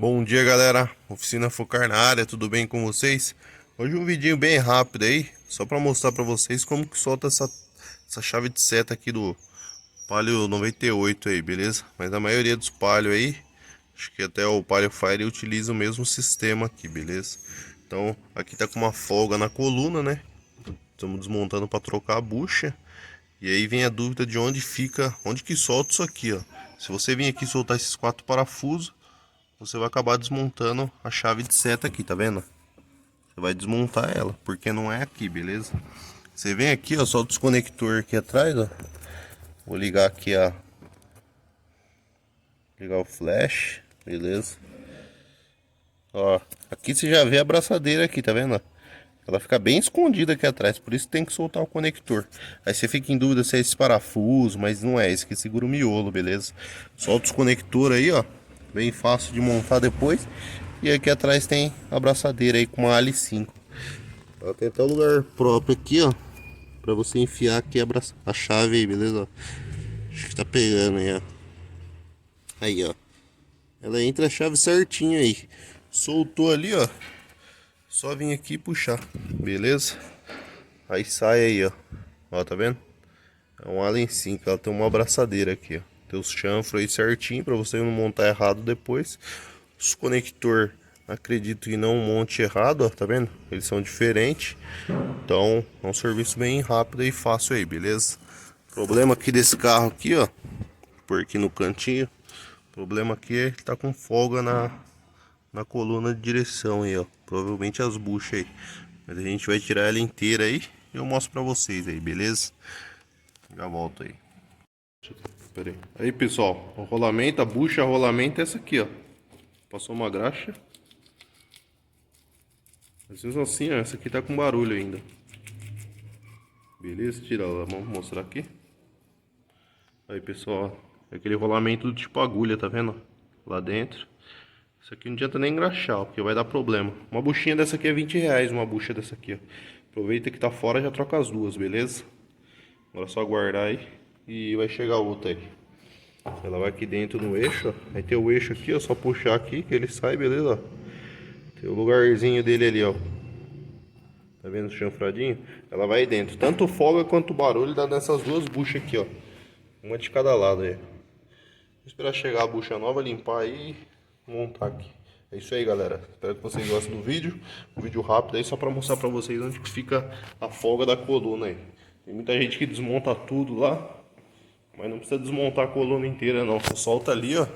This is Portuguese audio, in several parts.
Bom dia, galera, oficina Focar na área, tudo bem com vocês? Hoje um vidinho bem rápido aí, só para mostrar para vocês como que solta essa chave de seta aqui do Palio 98 aí, beleza? Mas a maioria dos Palio aí, acho que até o Palio Fire utiliza o mesmo sistema aqui, beleza? Então aqui tá com uma folga na coluna, né? Estamos desmontando para trocar a bucha. E aí vem a dúvida de onde fica, onde que solta isso aqui, ó. Se você vir aqui soltar esses 4 parafusos, você vai acabar desmontando a chave de seta aqui, tá vendo? Você vai desmontar ela, porque não é aqui, beleza? Você vem aqui, ó, solta os conectores aqui atrás, ó. Vou ligar aqui ligar o flash, beleza? Ó, aqui você já vê a abraçadeira aqui, tá vendo? Ela fica bem escondida aqui atrás, por isso tem que soltar o conector. Aí você fica em dúvida se é esse parafuso, mas não é esse que segura o miolo, beleza? Solta os conectores aí, ó. Bem fácil de montar depois. E aqui atrás tem a abraçadeira aí com uma Ali5. Ela tem até um lugar próprio aqui, ó, pra você enfiar aqui a chave aí, beleza? Acho que tá pegando aí, ó. Aí, ó. Ela entra a chave certinho aí. Soltou ali, ó. Só vir aqui e puxar, beleza? Aí sai aí, ó. Ó, tá vendo? É um Allen 5, ela tem uma abraçadeira aqui, ó. Tem os chanfros aí certinho pra você não montar errado depois. Os conector, acredito que não monte errado, ó, tá vendo? Eles são diferentes. Então, é um serviço bem rápido e fácil aí, beleza? Problema aqui desse carro aqui, ó. Por aqui no cantinho. Problema aqui é que tá com folga na coluna de direção aí, ó. Provavelmente as buchas aí. Mas a gente vai tirar ela inteira aí e eu mostro pra vocês aí, beleza? Já volto aí. Pera aí. Aí, pessoal, o rolamento, a bucha, rolamento é essa aqui, ó. Passou uma graxa. Mas mesmo assim, ó, essa aqui tá com barulho ainda. Beleza? Tira ela, vamos mostrar aqui. Aí, pessoal, ó, é aquele rolamento do tipo agulha, tá vendo? Lá dentro. Isso aqui não adianta nem engraxar, ó, porque vai dar problema. Uma buchinha dessa aqui é R$20, uma bucha dessa aqui, ó. Aproveita que tá fora e já troca as duas, beleza? Agora é só guardar aí e vai chegar outra aí. Ela vai aqui dentro no eixo, ó. Aí tem o eixo aqui, ó, só puxar aqui que ele sai, beleza? Ó. Tem o lugarzinho dele ali, ó. Tá vendo o chanfradinho? Ela vai dentro. Tanto folga quanto barulho dá nessas duas buchas aqui, ó. Uma de cada lado aí. Vou esperar chegar a bucha nova, limpar aí e montar aqui. É isso aí, galera. Espero que vocês gostem do vídeo. Um vídeo rápido aí, só pra mostrar pra vocês onde que fica a folga da coluna aí. Tem muita gente que desmonta tudo lá, mas não precisa desmontar a coluna inteira não. Só solta ali, ó,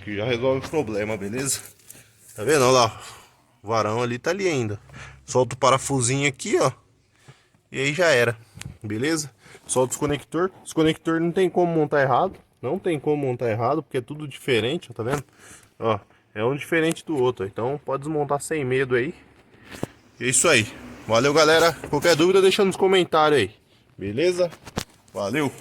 que já resolve o problema, beleza? Tá vendo? Olha lá. O varão ali tá ali ainda. Solta o parafusinho aqui, ó. E aí já era. Beleza? Solta os conector. Os conector não tem como montar errado. Não tem como montar errado, porque é tudo diferente, ó, tá vendo? Ó, é um diferente do outro. Então pode desmontar sem medo aí. E é isso aí. Valeu, galera. Qualquer dúvida deixa nos comentários aí. Beleza? Valeu!